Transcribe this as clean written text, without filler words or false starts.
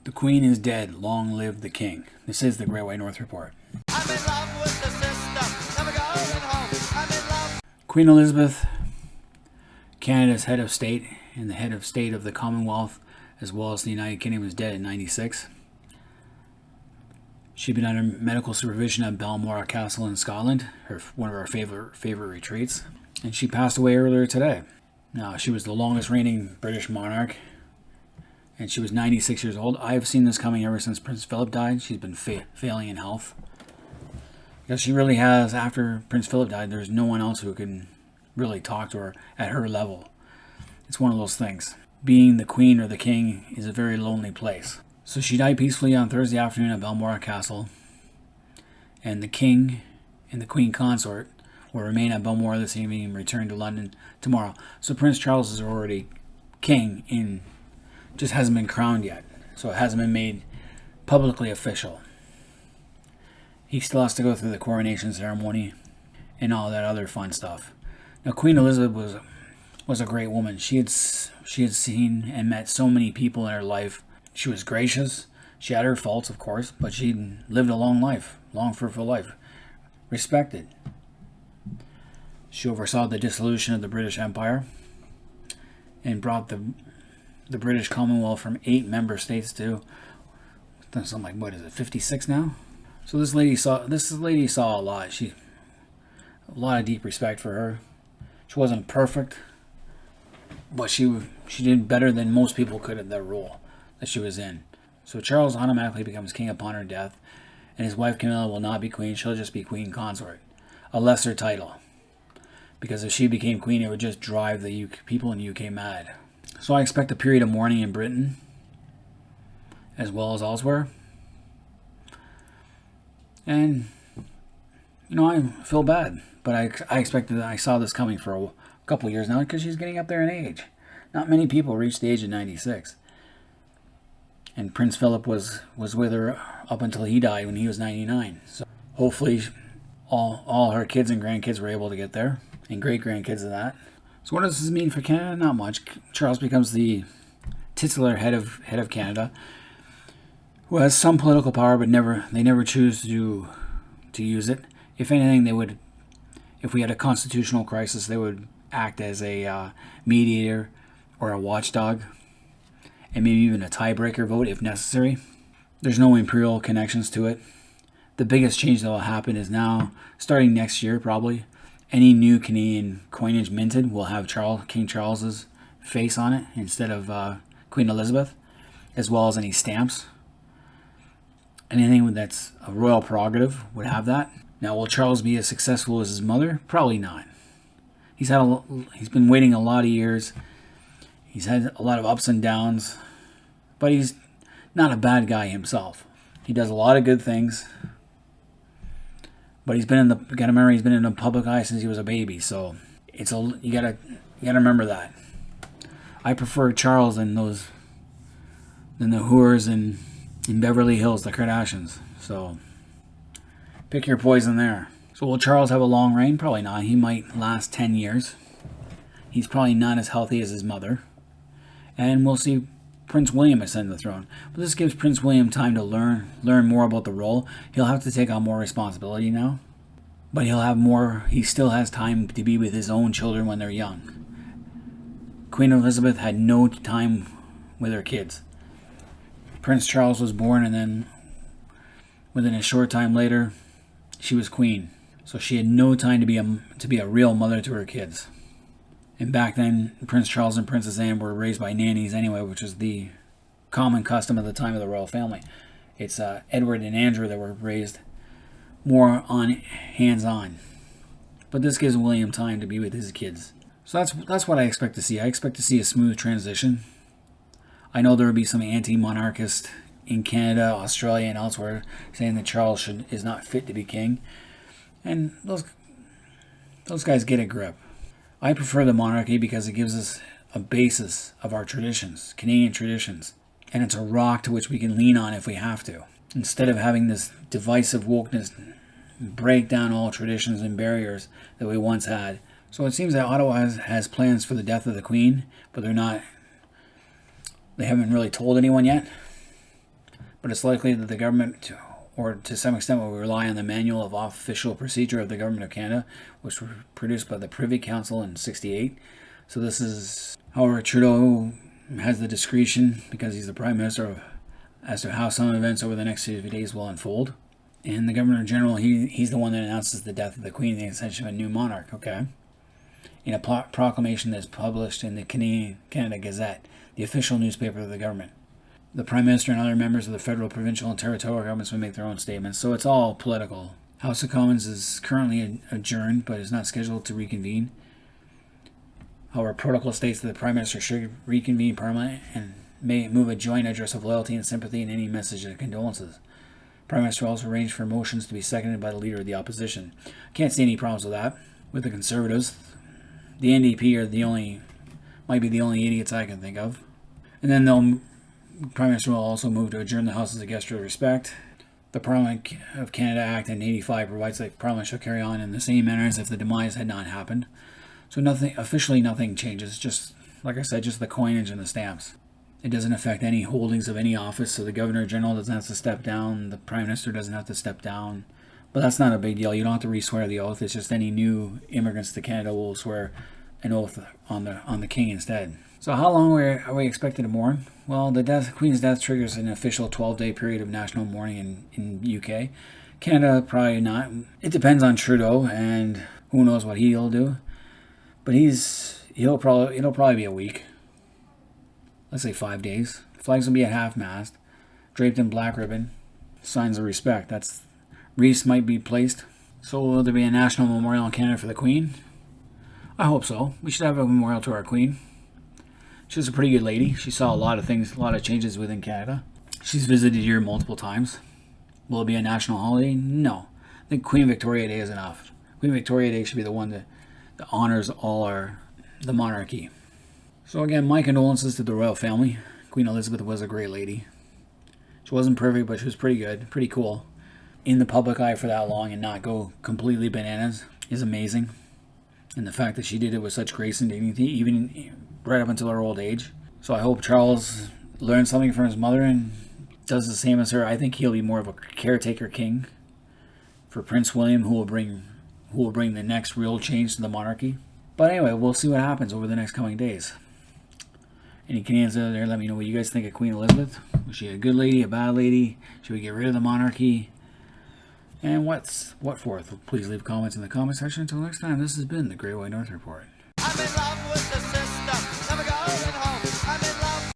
The Queen is dead. Long live the King. This is the Great White North Report. I'm in love with the system. Never going home. I'm in love. Queen Elizabeth, Canada's head of state and the head of state of the Commonwealth, as well as the United Kingdom, is dead in 96. She'd been under medical supervision at Balmoral Castle in Scotland, one of our favorite retreats, and she passed away earlier today. Now, she was the longest reigning British monarch, and she was 96 years old. I have seen this coming ever since Prince Philip died. She's been failing in health. Because she really has, after Prince Philip died, there's no one else who can really talk to her at her level. It's one of those things. Being the Queen or the King is a very lonely place. So she died peacefully on Thursday afternoon at Balmoral Castle. And the King and the Queen consort will remain at Balmoral this evening and return to London tomorrow. So Prince Charles is already king just hasn't been crowned yet, so it hasn't been made publicly official. He still has to go through the coronation ceremony and all that other fun stuff. Now, Queen Elizabeth was a great woman. She had seen and met so many people in her life. She was gracious. She had her faults, of course, but she lived a long life, long fruitful life, respected. She oversaw the dissolution of the British Empire and brought the British Commonwealth from 8 member states to something like, what is it, 56 now? So this lady saw a lot. A lot of deep respect for her. She wasn't perfect, but she did better than most people could at that role that she was in. So Charles automatically becomes king upon her death, and his wife Camilla will not be queen. She'll just be queen consort, a lesser title, because if she became queen, it would just drive the people in the UK mad. So I expect a period of mourning in Britain, as well as elsewhere. And, I feel bad. But I expected, I saw this coming for a couple of years now, because she's getting up there in age. Not many people reach the age of 96. And Prince Philip was with her up until he died when he was 99. So hopefully all her kids and grandkids were able to get there, and great-grandkids of that. So what does this mean for Canada? Not much. Charles becomes the titular head of Canada, who has some political power, but they never choose to use it. If anything, if we had a constitutional crisis, they would act as a mediator or a watchdog, and maybe even a tiebreaker vote if necessary. There's no imperial connections to it. The biggest change that will happen is now, starting next year probably, any new Canadian coinage minted will have King Charles's face on it instead of Queen Elizabeth, as well as any stamps. Anything that's a royal prerogative would have that. Now, will Charles be as successful as his mother? Probably not. He's been waiting a lot of years. He's had a lot of ups and downs, but he's not a bad guy himself. He does a lot of good things. But he's been you gotta remember, he's been in the public eye since he was a baby, so you gotta remember that. I prefer Charles than the whores in Beverly Hills, the Kardashians. So pick your poison there. So will Charles have a long reign? Probably not. He might last 10 years. He's probably not as healthy as his mother. And we'll see Prince William ascend the throne. But this gives Prince William time to learn more about the role. He'll have to take on more responsibility now. But he still has time to be with his own children when they're young. Queen Elizabeth had no time with her kids. Prince Charles was born, and then within a short time later, she was queen. So she had no time to be a real mother to her kids. And back then, Prince Charles and Princess Anne were raised by nannies anyway, which is the common custom at the time of the royal family. It's Edward and Andrew that were raised more on hands-on. But this gives William time to be with his kids. So that's what I expect to see. I expect to see a smooth transition. I know there will be some anti-monarchist in Canada, Australia, and elsewhere saying that Charles is not fit to be king. And those guys get a grip. I prefer the monarchy because it gives us a basis of our traditions, Canadian traditions. And it's a rock to which we can lean on if we have to. Instead of having this divisive wokeness break down all traditions and barriers that we once had. So it seems that Ottawa has plans for the death of the Queen, but they haven't really told anyone yet. but it's likely that the government, or to some extent, will rely on the Manual of Official Procedure of the Government of Canada, which was produced by the Privy Council in '68. So this is, however, Trudeau has the discretion, because he's the Prime Minister, as to how some events over the next few days will unfold. And the Governor General, he's the one that announces the death of the Queen and the accession of a new monarch, okay? In a proclamation that's published in the Canada Gazette, the official newspaper of the government. The Prime Minister and other members of the federal, provincial, and territorial governments will make their own statements, so it's all political. House of Commons is currently adjourned, but is not scheduled to reconvene. However, protocol states that the Prime Minister should reconvene Parliament and may move a joint address of loyalty and sympathy and any message of condolences. Prime Minister also arranged for motions to be seconded by the Leader of the Opposition. Can't see any problems with that. With the Conservatives, the NDP might be the only idiots I can think of. And then Prime Minister will also move to adjourn the House as a gesture of respect. The Parliament of Canada Act in '85 provides that Parliament shall carry on in the same manner as if the demise had not happened. So officially nothing changes. Just, like I said, just the coinage and the stamps. It doesn't affect any holdings of any office, so the Governor General doesn't have to step down, the Prime Minister doesn't have to step down. But that's not a big deal. You don't have to re-swear the oath. It's just any new immigrants to Canada will swear an oath on the King instead. So how long are we expected to mourn? Well, the Queen's death triggers an official 12-day period of national mourning in UK. Canada, probably not. It depends on Trudeau, and who knows what he'll do. But it'll probably be a week. Let's say 5 days. Flags will be at half-mast, draped in black ribbon. Signs of respect. Wreaths might be placed. So will there be a national memorial in Canada for the Queen? I hope so. We should have a memorial to our Queen. She was a pretty good lady. She saw a lot of things, a lot of changes within Canada. She's visited here multiple times. Will it be a national holiday? No. I think Queen Victoria Day is enough. Queen Victoria Day should be the one that honors the monarchy. So again, my condolences to the royal family. Queen Elizabeth was a great lady. She wasn't perfect, but she was pretty good, pretty cool. In the public eye for that long and not go completely bananas is amazing. And the fact that she did it with such grace and dignity, even right up until her old age. So I hope Charles learns something from his mother and does the same as her. I think he'll be more of a caretaker king for Prince William, who will bring the next real change to the monarchy. But anyway, we'll see what happens over the next coming days. Any Canadians out there, let me know what you guys think of Queen Elizabeth. Was she a good lady, a bad lady? Should we get rid of the monarchy? And what for? Please leave comments in the comment section. Until next time, this has been the Great White North Report. I'm in love